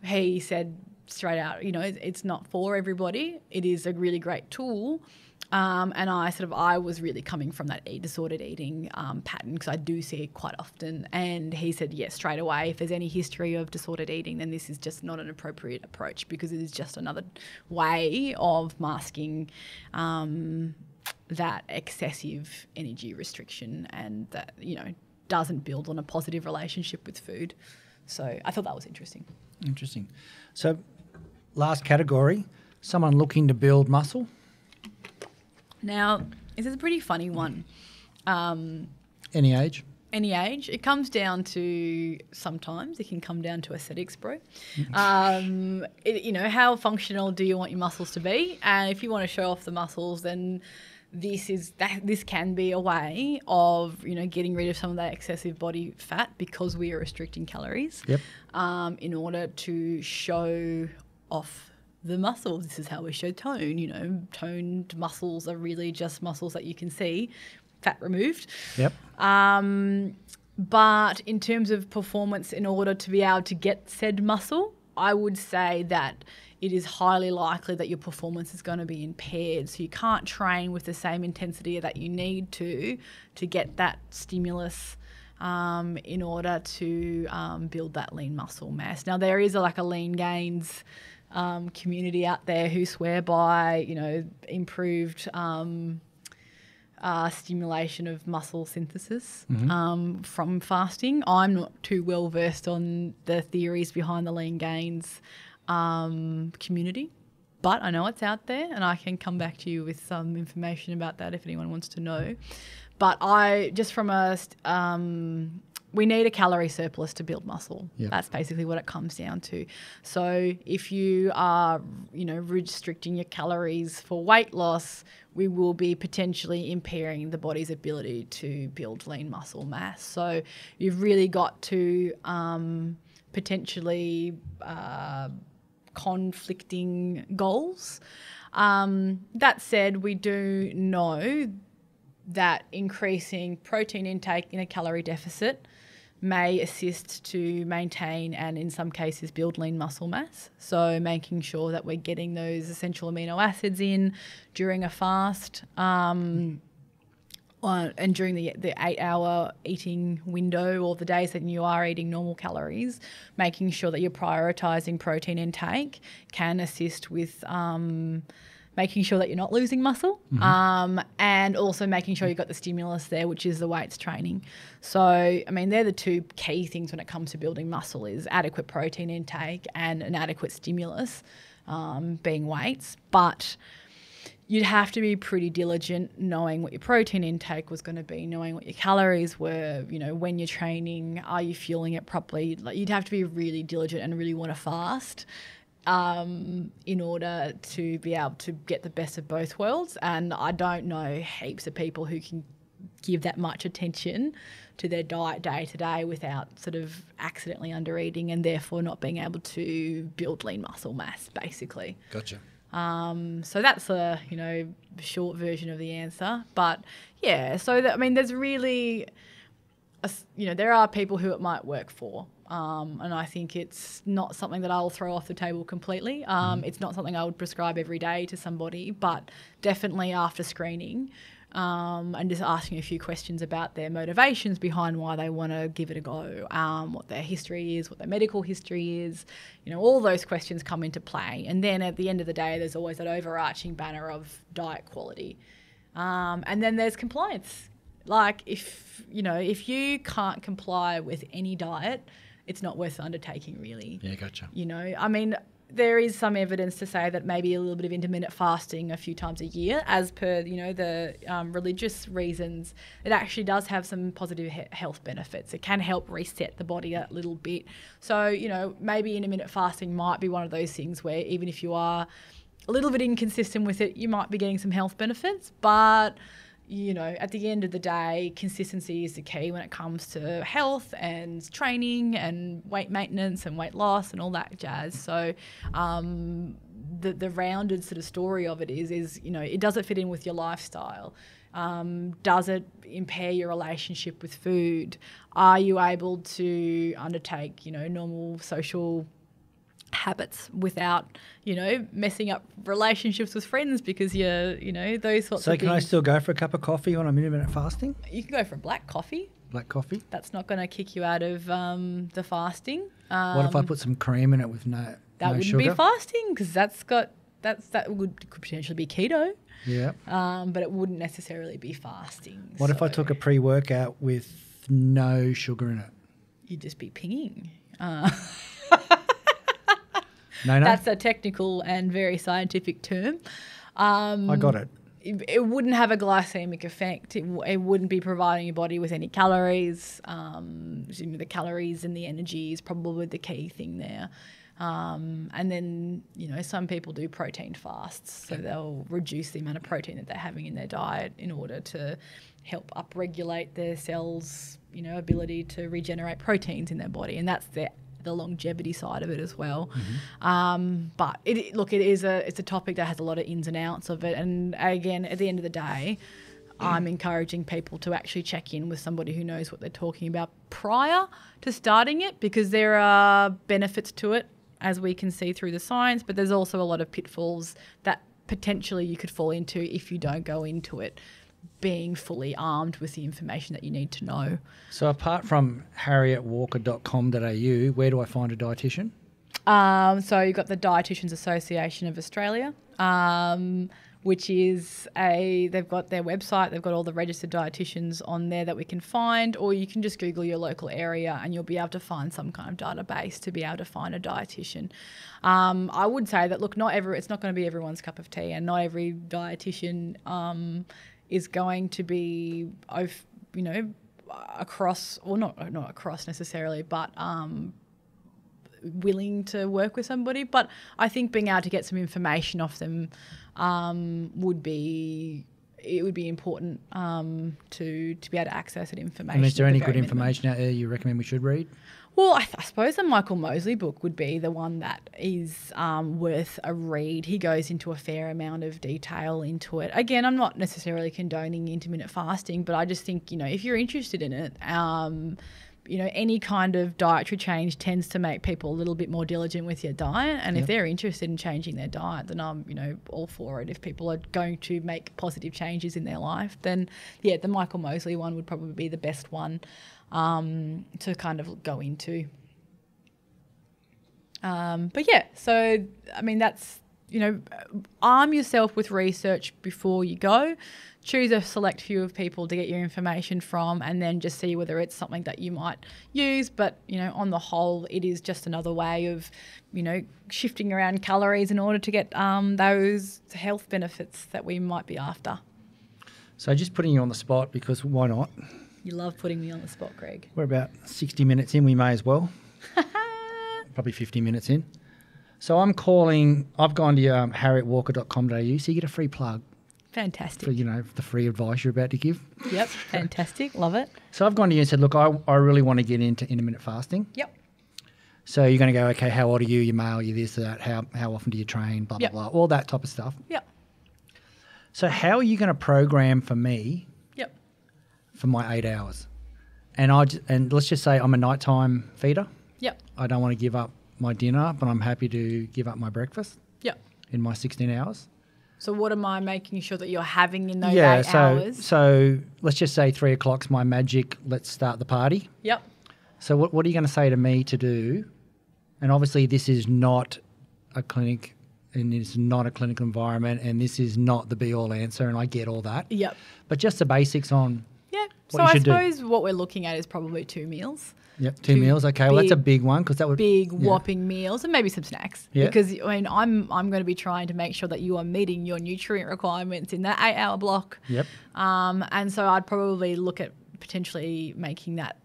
he said straight out, it's not for everybody. It is a really great tool. And I was really coming from that disordered eating pattern, because I do see it quite often. And he said, yes, straight away, if there's any history of disordered eating, then this is just not an appropriate approach, because it is just another way of masking that excessive energy restriction, and that, doesn't build on a positive relationship with food. So I thought that was interesting. Interesting. So last category, someone looking to build muscle. Now, this is a pretty funny one. Any age? Any age. It comes down to, sometimes it can come down to aesthetics, bro. How functional do you want your muscles to be? And if you want to show off the muscles, then this can be a way of, getting rid of some of that excessive body fat, because we are restricting calories. Yep. In order to show off the muscles. This is how we show tone. Toned muscles are really just muscles that you can see, fat removed. Yep. But in terms of performance, in order to be able to get said muscle, I would say that it is highly likely that your performance is going to be impaired. So you can't train with the same intensity that you need to get that stimulus in order to build that lean muscle mass. Now, there is a lean gains community out there who swear by, improved stimulation of muscle synthesis from fasting. I'm not too well versed on the theories behind the lean gains community, but I know it's out there, and I can come back to you with some information about that if anyone wants to know. But we need a calorie surplus to build muscle. Yep. That's basically what it comes down to. So if you are, restricting your calories for weight loss, we will be potentially impairing the body's ability to build lean muscle mass. So you've really got to potentially conflicting goals. That said, we do know that increasing protein intake in a calorie deficit may assist to maintain and, in some cases, build lean muscle mass. So making sure that we're getting those essential amino acids in during a fast and during the 8-hour eating window, or the days that you are eating normal calories, making sure that you're prioritising protein intake can assist with making sure that you're not losing muscle, and also making sure you've got the stimulus there, which is the weights training. So, they're the two key things when it comes to building muscle, is adequate protein intake and an adequate stimulus, being weights. But you'd have to be pretty diligent knowing what your protein intake was going to be, knowing what your calories were, when you're training, are you fueling it properly? You'd have to be really diligent and really want to fast in order to be able to get the best of both worlds. And I don't know heaps of people who can give that much attention to their diet day to day without sort of accidentally under eating, and therefore not being able to build lean muscle mass, basically. Gotcha. So that's a, short version of the answer. But yeah, so there's really, there are people who it might work for. And I think it's not something that I'll throw off the table completely. It's not something I would prescribe every day to somebody, but definitely after screening and just asking a few questions about their motivations behind why they want to give it a go, what their history is, what their medical history is, all those questions come into play. And then at the end of the day, there's always that overarching banner of diet quality. And then there's compliance. Like if you can't comply with any diet, it's not worth the undertaking, really. Yeah, gotcha. There is some evidence to say that maybe a little bit of intermittent fasting a few times a year, as per, the religious reasons, it actually does have some positive health benefits. It can help reset the body a little bit. So, maybe intermittent fasting might be one of those things where even if you are a little bit inconsistent with it, you might be getting some health benefits, but at the end of the day, consistency is the key when it comes to health and training and weight maintenance and weight loss and all that jazz. So the rounded sort of story of it is it does it fit in with your lifestyle? Does it impair your relationship with food? Are you able to undertake, normal social habits without, messing up relationships with friends because you're, those sorts of things. So can I still go for a cup of coffee on a intermittent fasting? You can go for black coffee. Black coffee? That's not going to kick you out of the fasting. What if I put some cream in it with no sugar? That wouldn't be fasting because that could potentially be keto. Yeah. But it wouldn't necessarily be fasting. What if I took a pre-workout with no sugar in it? You'd just be pinging. No. That's a technical and very scientific term. I got it. It wouldn't have a glycemic effect. It wouldn't be providing your body with any calories. The calories and the energy is probably the key thing there. And then, some people do protein fasts. So they'll reduce the amount of protein that they're having in their diet in order to help upregulate their cells, ability to regenerate proteins in their body. And that's the longevity side of it as well. Mm-hmm. But it's a topic that has a lot of ins and outs of it. And again, at the end of the day, I'm encouraging people to actually check in with somebody who knows what they're talking about prior to starting it, because there are benefits to it, as we can see through the science, but there's also a lot of pitfalls that potentially you could fall into if you don't go into it being fully armed with the information that you need to know. So apart from harrietwalker.com.au, where do I find a dietitian? So you've got the Dietitians Association of Australia, which is they've got their website, they've got all the registered dietitians on there that we can find, or you can just Google your local area and you'll be able to find some kind of database to be able to find a dietitian. I would say that, look, it's not going to be everyone's cup of tea, and not every dietitian is going to be, across, or not across necessarily, but willing to work with somebody. But I think being able to get some information off them would be important to be able to access that information. And is there any good information out there you recommend we should read? Well, I suppose the Michael Mosley book would be the one that is worth a read. He goes into a fair amount of detail into it. Again, I'm not necessarily condoning intermittent fasting, but I just think, if you're interested in it, any kind of dietary change tends to make people a little bit more diligent with your diet. And if they're interested in changing their diet, then I'm, all for it. If people are going to make positive changes in their life, then, the Michael Mosley one would probably be the best one to kind of go into. That's, arm yourself with research before you go. Choose a select few of people to get your information from, and then just see whether it's something that you might use. But, on the whole, it is just another way of, shifting around calories in order to get those health benefits that we might be after. So just putting you on the spot, because why not? You love putting me on the spot, Greg. We're about 60 minutes in. We may as well. Probably 50 minutes in. So I've gone to harrietwalker.com.au, so you get a free plug. Fantastic. For, the free advice you're about to give. Yep, fantastic. Love it. So I've gone to you and said, look, I really want to get into intermittent fasting. Yep. So you're going to go, okay, how old are you? You're male, you're this, that, how often do you train, blah, blah, blah, all that type of stuff. Yep. So how are you going to program for me Yep. for my 8 hours? and let's just say I'm a nighttime feeder. Yep. I don't want to give up my dinner, but I'm happy to give up my breakfast. Yep. In my 16 hours. So what am I making sure that you're having in those 8 hours? So let's just say 3 o'clock's my magic, let's start the party. Yep. So what are you going to say to me to do? And obviously this is not a clinic and it's not a clinical environment and this is not the be-all answer and I get all that. Yep. But just the basics on Yeah. what you should do. So I suppose what we're looking at is probably 2 meals. Yep, two meals. Okay, well that's a big one because that would whopping meals and maybe some snacks. Yeah. Because I mean, I'm going to be trying to make sure that you are meeting your nutrient requirements in that 8-hour block. Yep. And so I'd probably look at potentially making that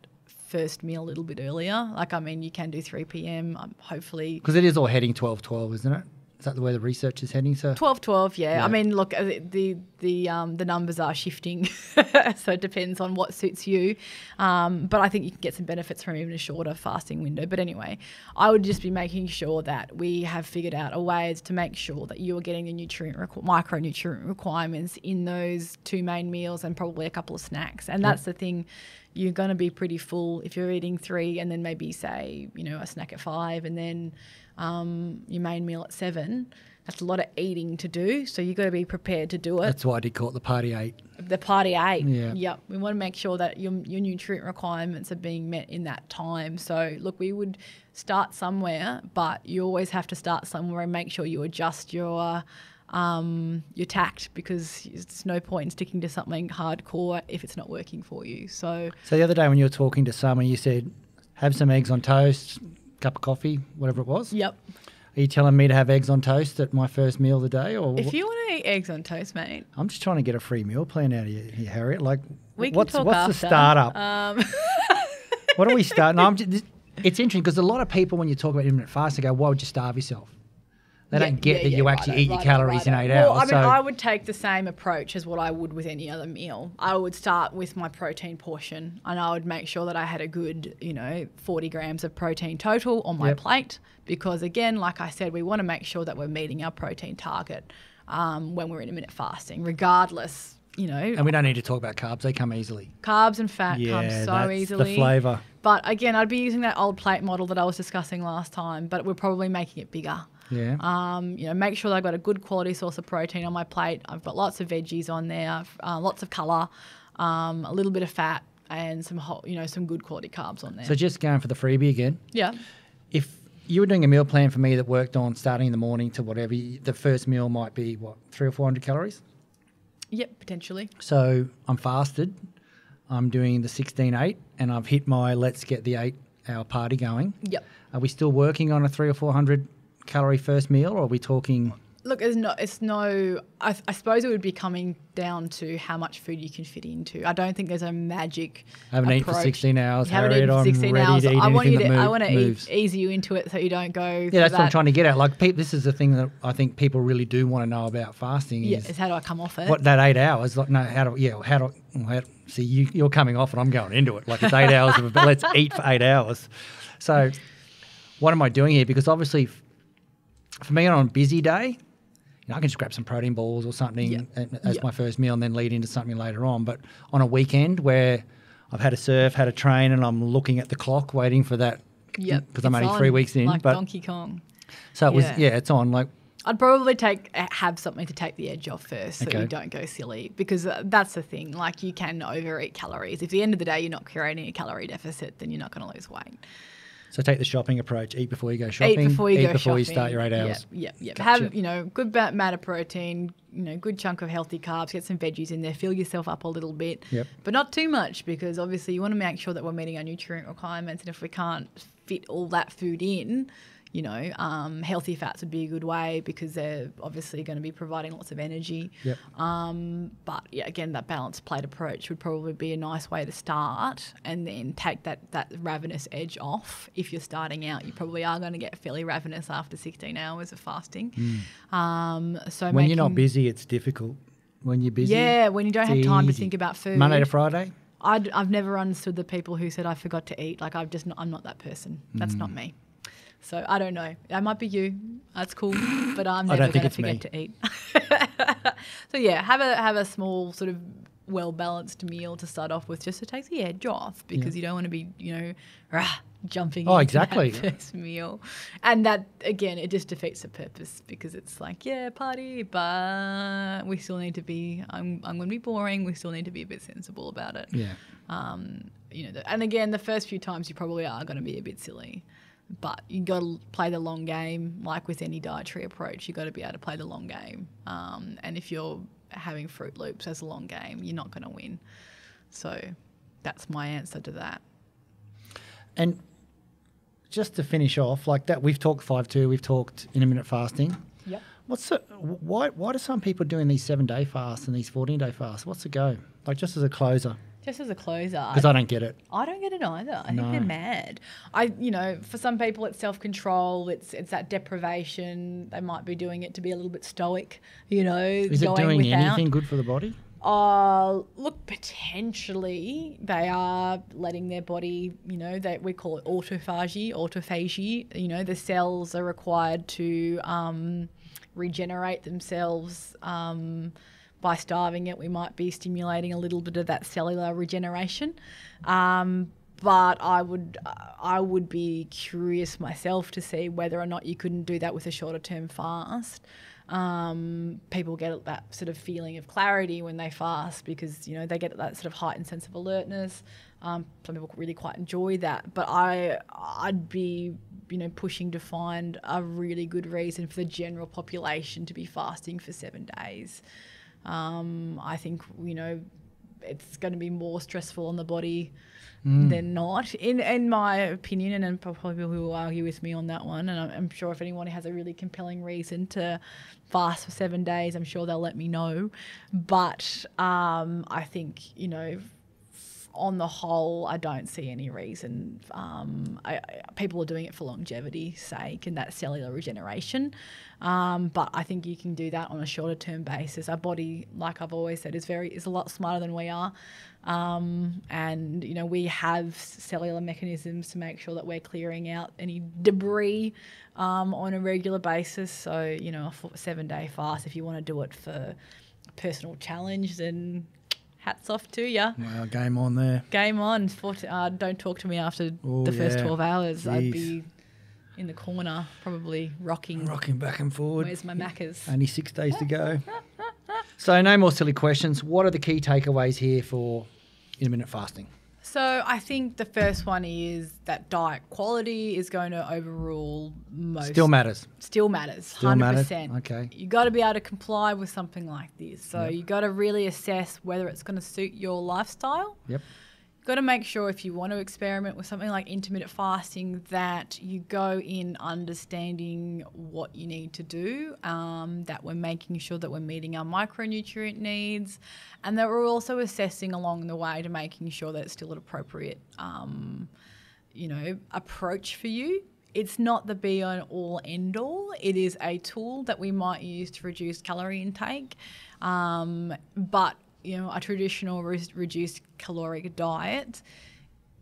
first meal a little bit earlier. Like, I mean, you can do 3 p.m. Hopefully, because it is all heading 12-12, isn't it? Is that the way the research is heading? So 12-12, yeah. I mean, look, the numbers are shifting, so it depends on what suits you. But I think you can get some benefits from even a shorter fasting window. But anyway, I would just be making sure that we have figured out a way to make sure that you are getting the micronutrient requirements in those 2 main meals and probably a couple of snacks. And that's the thing. You're going to be pretty full if you're eating 3 and then maybe say, a snack at 5 and then your main meal at 7. That's a lot of eating to do, so you've got to be prepared to do it. that's why I did call it the party 8. The party 8. Yeah. Yep. We want to make sure that your nutrient requirements are being met in that time. So, look, we would start somewhere, but you always have to start somewhere and make sure you adjust your tact, because there's no point in sticking to something hardcore if it's not working for you. So the other day when you were talking to someone, you said have some eggs on toast, cup of coffee, whatever it was. Yep. Are you telling me to have eggs on toast at my first meal of the day? Or If you want to eat eggs on toast, mate. I'm just trying to get a free meal plan out of you here, Harriet. Like, We can what's talk the after. startup? What do we start? No, it's interesting because a lot of people, when you talk about intermittent fasting, go, why would you starve yourself? They don't get that you actually eat your calories in 8 hours. Well, I mean, I would take the same approach as what I would with any other meal. I would start with my protein portion and I would make sure that I had a good, 40 grams of protein total on my plate, because again, like I said, we want to make sure that we're meeting our protein target when we're intermittent fasting, regardless, And we don't need to talk about carbs. They come easily. Carbs and fat come so that's easily. the flavour. But again, I'd be using that old plate model that I was discussing last time, but we're probably making it bigger. Yeah. Make sure that I've got a good quality source of protein on my plate. I've got lots of veggies on there, lots of colour, a little bit of fat, and some some good quality carbs on there. So just going for the freebie again. Yeah. If you were doing a meal plan for me that worked on starting in the morning to whatever, the first meal might be, 300 or 400 calories? Yep, potentially. So I'm fasted. I'm doing the 16-8 and I've hit my let's get the 8-hour party going. Yep. Are we still working on a 300 or 400 calorie first meal, or are we talking? Look, I suppose it would be coming down to how much food you can fit into. I don't think there's a magic I haven't eaten for approach. 16 hours. You haven't eaten for 16 hours. I want to ease you into it so you don't go. Yeah, that's what I'm trying to get at. Like, this is the thing that I think people really do want to know about fasting. Is how do I come off it? What that 8 hours? Like, no, see, you're coming off and I'm going into it. Like, it's 8 hours of let's eat for 8 hours. So, what am I doing here? Because obviously, for me on a busy day, I can just grab some protein balls or something as my first meal and then lead into something later on. But on a weekend where I've had a surf, had a train, and I'm looking at the clock waiting for that, because I'm only 3 weeks in. Like Donkey Kong. So it was, it's on. Like, I'd probably have something to take the edge off first so you don't go silly, because that's the thing. Like, you can overeat calories. If at the end of the day you're not creating a calorie deficit, then you're not going to lose weight. So take the shopping approach. Eat before you go shopping. Eat before you you start your 8 hours. Yeah. Gotcha. Have, good amount of protein, good chunk of healthy carbs, get some veggies in there, fill yourself up a little bit, but not too much, because obviously you want to make sure that we're meeting our nutrient requirements, and if we can't fit all that food in, healthy fats would be a good way, because they're obviously going to be providing lots of energy. But again, that balanced plate approach would probably be a nice way to start, and then take that ravenous edge off. If you're starting out, you probably are going to get fairly ravenous after 16 hours of fasting. So when you're not busy, it's difficult. When you're busy, when you don't have time to think about food. Monday to Friday. I've never understood the people who said I forgot to eat. Like, I'm not that person. That's not me. So I don't know. That might be you. That's cool. But I'm never going to forget to eat. So have a small sort of well-balanced meal to start off with, just to take the edge off, because you don't want to be, jumping exactly. into that first meal. And that, again, it just defeats the purpose, because it's like, yeah, party, but we still need to be, I'm going to be boring. We still need to be a bit sensible about it. Yeah. And again, the first few times you probably are going to be a bit silly, but you got to play the long game. Like with any dietary approach, you got to be able to play the long game. And if you're having Fruit Loops as a long game, you're not going to win. So that's my answer to that. And just to finish off, like that, we've talked 5-2, we've talked intermittent fasting. Yep. Why do some people doing these 7-day fasts and these 14-day fasts? What's the go? Like just as a closer. Just as a closer. Because I don't get it. I don't get it either. I think they're mad. For some people it's self-control, it's that deprivation. They might be doing it to be a little bit stoic, Is it doing anything good for the body? Look, potentially they are letting their body, that we call it autophagy. The cells are required to regenerate themselves by starving it. We might be stimulating a little bit of that cellular regeneration. But I would be curious myself to see whether or not you couldn't do that with a shorter term fast. People get that sort of feeling of clarity when they fast, because they get that sort of heightened sense of alertness. Some people really quite enjoy that, but I'd be pushing to find a really good reason for the general population to be fasting for 7 days. I think it's going to be more stressful on the body than not, in my opinion, and probably people who will argue with me on that one. And I'm sure if anyone has a really compelling reason to fast for 7 days, I'm sure they'll let me know. But I think, on the whole, I don't see any reason. People are doing it for longevity's sake and that cellular regeneration. But I think you can do that on a shorter term basis. Our body, like I've always said, is a lot smarter than we are. And we have cellular mechanisms to make sure that we're clearing out any debris on a regular basis. So, a 7-day fast, if you want to do it for a personal challenge, then hats off to you. Well, game on there. Game on. Don't talk to me after the first 12 hours. Jeez. I'd be in the corner, probably rocking back and forward. Where's my Maccas? Only 6 days to go. So no more silly questions. What are the key takeaways here for intermittent fasting? So I think the first one is that diet quality is going to overrule most. Still matters. Still matters, 100%. Okay. You got to be able to comply with something like this. So you got to really assess whether it's going to suit your lifestyle. Yep. You've got to make sure if you want to experiment with something like intermittent fasting that you go in understanding what you need to do, that we're making sure that we're meeting our micronutrient needs, and that we're also assessing along the way to making sure that it's still an appropriate, approach for you. It's not the be all end all. It is a tool that we might use to reduce calorie intake, but a traditional reduced caloric diet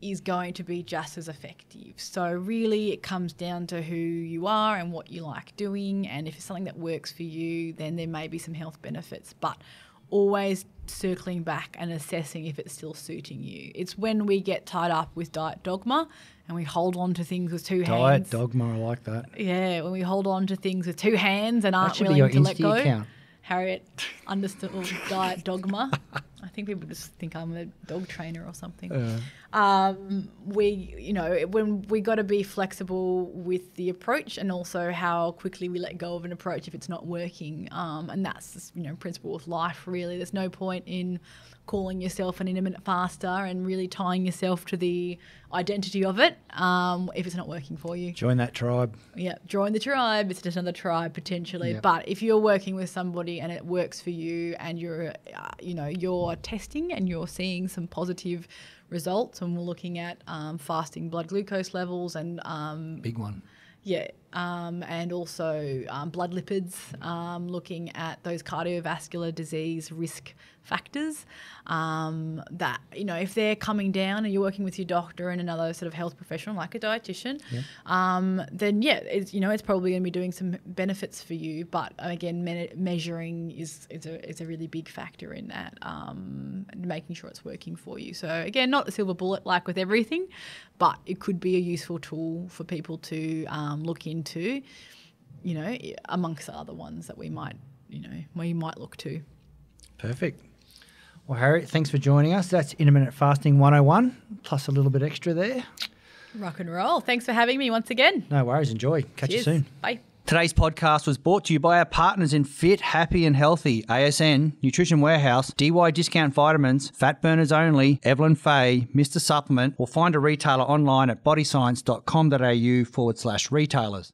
is going to be just as effective. So really it comes down to who you are and what you like doing, and if it's something that works for you, then there may be some health benefits, but always circling back and assessing if it's still suiting you. It's when we get tied up with diet dogma and we hold on to things with two hands. Diet dogma, I like that. Yeah, when we hold on to things with two hands and aren't willing to let go. Account. Harriet understood diet dogma. I think people just think I'm a dog trainer or something. When we got to be flexible with the approach, and also how quickly we let go of an approach if it's not working. And that's principle with life, really. There's no point in calling yourself an intermittent faster and really tying yourself to the identity of it if it's not working for you. Join that tribe. Yeah, join the tribe. It's just another tribe potentially. Yep. But if you're working with somebody and it works for you, and you're testing and you're seeing some positive results, and we're looking at fasting blood glucose levels and big one. Yeah, and also blood lipids, looking at those cardiovascular disease risk factors that, if they're coming down and you're working with your doctor and another sort of health professional like a dietitian, then it's probably going to be doing some benefits for you. But again, measuring is a really big factor in that, making sure it's working for you. So again, not a silver bullet like with everything, but it could be a useful tool for people to look into, amongst the other ones that we might look to. Perfect. Well, Harriet, thanks for joining us. That's Intermittent Fasting 101, plus a little bit extra there. Rock and roll. Thanks for having me once again. No worries. Enjoy. Catch you soon. Bye. Today's podcast was brought to you by our partners in Fit, Happy and Healthy, ASN, Nutrition Warehouse, DY Discount Vitamins, Fat Burners Only, Evelyn Faye, Mr. Supplement, or find a retailer online at bodyscience.com.au/retailers.